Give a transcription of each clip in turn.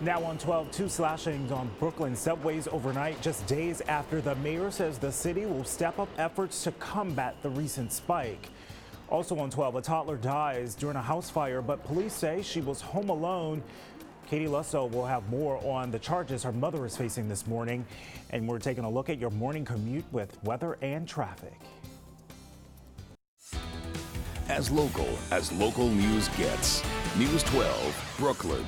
Now on 12, two slashings on Brooklyn subways overnight, just days after the mayor says the city will step up efforts to combat the recent spike. Also on 12, a toddler dies during a house fire, but police say she was home alone. Katie Lusso will have more on the charges her mother is facing this morning. And we're taking a look at your morning commute with weather and traffic. As local news gets. News 12, Brooklyn.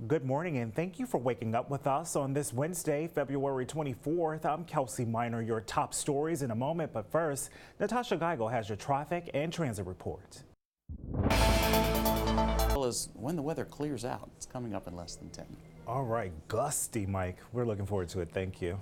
Good morning and thank you for waking up with us on this Wednesday, February 24th. I'm Kelsey Minor, your top stories in a moment. But first, Natasha Geigel has your traffic and transit report. Is when the weather clears out. It's coming up in less than 10. All right, gusty, Mike. We're looking forward to it. Thank you.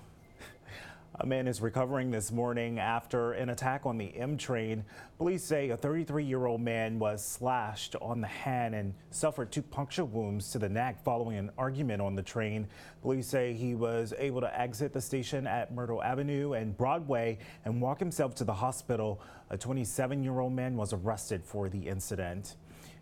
A man is recovering this morning after an attack on the M train. Police say a 33-year-old man was slashed on the hand and suffered 2 puncture wounds to the neck following an argument on the train. Police say he was able to exit the station at Myrtle Avenue and Broadway and walk himself to the hospital. A 27-year-old man was arrested for the incident.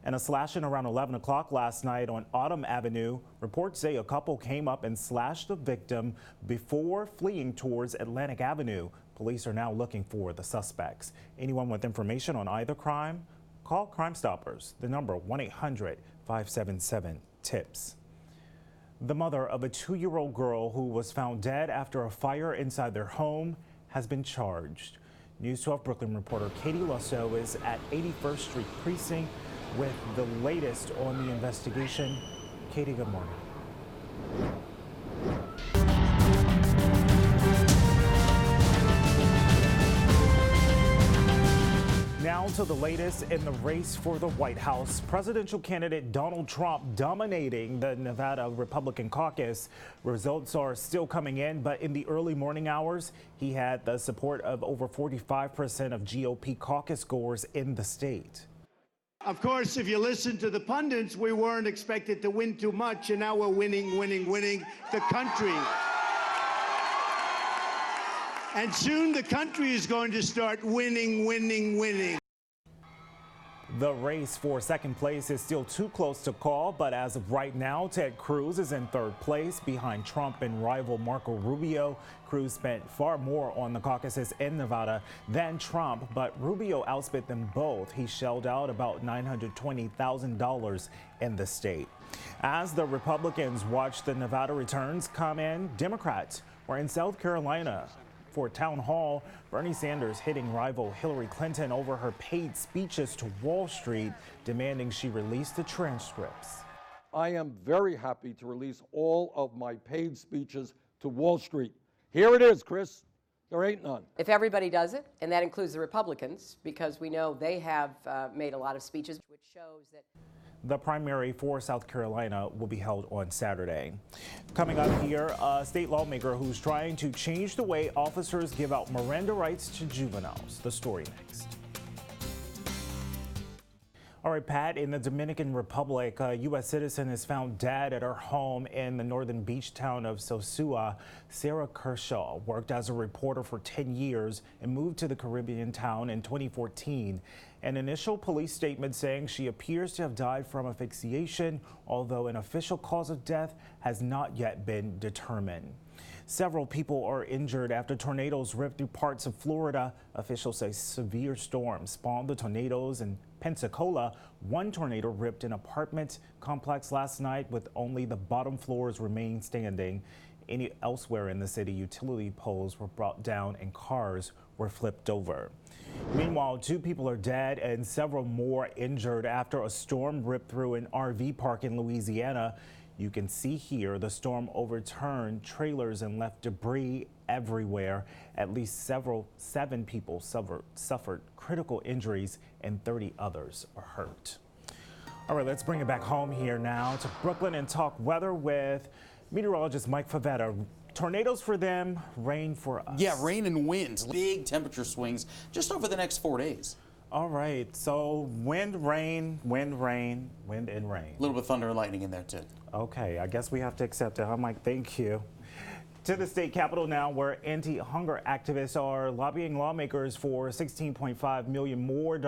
And a slashing around 11 o'clock last night on Autumn Avenue. Reports say a couple came up and slashed the victim before fleeing towards Atlantic Avenue. Police are now looking for the suspects. Anyone with information on either crime? Call Crime Stoppers. The number 1-800-577-TIPS. The mother of a 2-year-old girl who was found dead after a fire inside their home has been charged. News 12 Brooklyn reporter Katie Lusso is at 81st Street Precinct with the latest on the investigation. Katie, good morning. Now to the latest in the race for the White House. Presidential candidate Donald Trump dominating the Nevada Republican caucus. Results are still coming in, but in the early morning hours, he had the support of over 45% of GOP caucus goers in the state. Of course, if you listen to the pundits, we weren't expected to win too much, and now we're winning the country. And soon the country is going to start winning. The race for second place is still too close to call, but as of right now, Ted Cruz is in third place behind Trump and rival Marco Rubio. Cruz spent far more on the caucuses in Nevada than Trump, but Rubio outspent them both. He shelled out about $920,000 in the state. As the Republicans watch the Nevada returns come in, Democrats were in South Carolina for a town hall. Bernie Sanders hitting rival Hillary Clinton over her paid speeches to Wall Street, demanding she release the transcripts. I am very happy to release all of my paid speeches to Wall Street. Here it is, Chris. There ain't none. If everybody does it, and that includes the Republicans, because we know they have made a lot of speeches, which shows that. The primary for South Carolina will be held on Saturday. Coming up here, a state lawmaker who's trying to change the way officers give out Miranda rights to juveniles. The story next. All right, Pat, in the Dominican Republic, a U.S. citizen is found dead at her home in the northern beach town of Sosua. Sarah Kershaw worked as a reporter for 10 years and moved to the Caribbean town in 2014. An initial police statement saying she appears to have died from asphyxiation, although an official cause of death has not yet been determined. Several people are injured after tornadoes ripped through parts of Florida. Officials say severe storms spawned the tornadoes in Pensacola. One tornado ripped an apartment complex last night with only the bottom floors remaining standing. Elsewhere in the city, utility poles were brought down and cars were flipped over. Meanwhile, 2 people are dead and several more injured after a storm ripped through an RV park in Louisiana. You can see here the storm overturned trailers and left debris everywhere. At least 7 people suffered critical injuries and 30 others are hurt. All right, let's bring it back home here now to Brooklyn and talk weather with meteorologist Mike Favetta. Tornadoes for them, rain for us. Yeah, rain and winds, big temperature swings just over the next 4 days. All right, so wind, rain, wind, rain, wind and rain. A little bit of thunder and lightning in there too. Okay, I guess we have to accept it. I'm like, thank you. To the state capitol now, where anti-hunger activists are lobbying lawmakers for $16.5 million more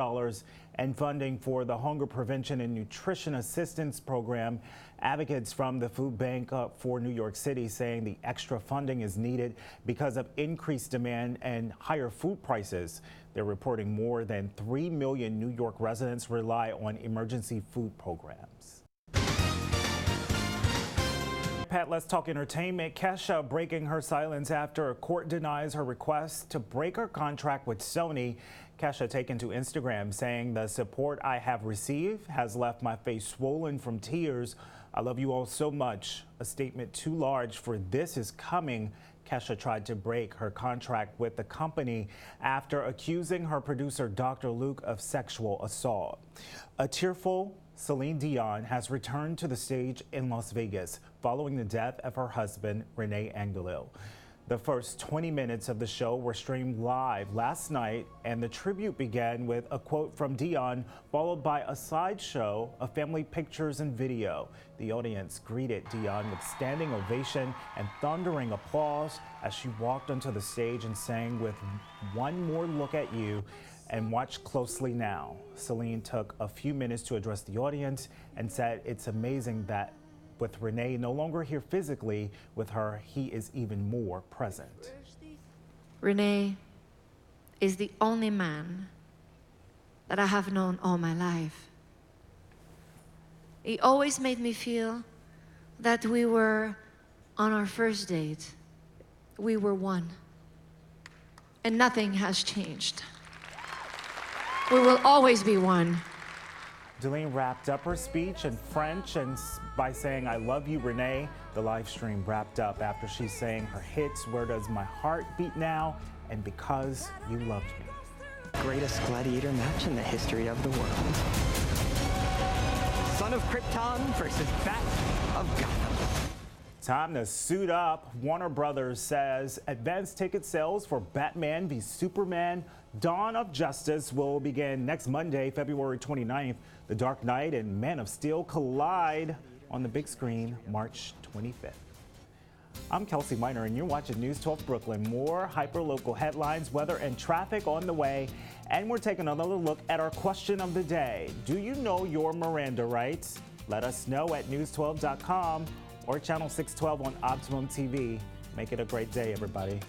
and funding for the Hunger Prevention and Nutrition Assistance Program. Advocates from the Food Bank for New York City saying the extra funding is needed because of increased demand and higher food prices. They're reporting more than 3 million New York residents rely on emergency food programs. Pat, let's talk entertainment. Kesha breaking her silence after a court denies her request to break her contract with Sony. Kesha taken to Instagram saying the support I have received has left my face swollen from tears. I love you all so much. A statement too large for this is coming. Kesha tried to break her contract with the company after accusing her producer, Dr. Luke, of sexual assault. A tearful Celine Dion has returned to the stage in Las Vegas following the death of her husband, Renee Angelil. The first 20 minutes of the show were streamed live last night, and the tribute began with a quote from Dion, followed by a slideshow of family pictures and video. The audience greeted Dion with standing ovation and thundering applause as she walked onto the stage and sang with "One More Look at You" and "Watch Closely Now." Celine took a few minutes to address the audience and said it's amazing that with Renee no longer here physically with her, he is even more present. Renee is the only man that I have known all my life. He always made me feel that we were on our first date. We were one. And nothing has changed. We will always be one. Delene wrapped up her speech in French and by saying, "I love you, Renee." The live stream wrapped up after she sang her hits, "Where Does My Heart Beat Now?" and "Because You Loved Me." Greatest gladiator match in the history of the world. Son of Krypton versus Bat of Gotham. Time to suit up. Warner Brothers says advance ticket sales for Batman v Superman Dawn of Justice will begin next Monday, February 29th. The Dark Knight and Man of Steel collide on the big screen March 25th. I'm Kelsey Miner, and you're watching News 12 Brooklyn. More hyper-local headlines, weather, and traffic on the way. And we're taking another look at our question of the day. Do you know your Miranda rights? Let us know at news12.com or channel 612 on Optimum TV. Make it a great day, everybody.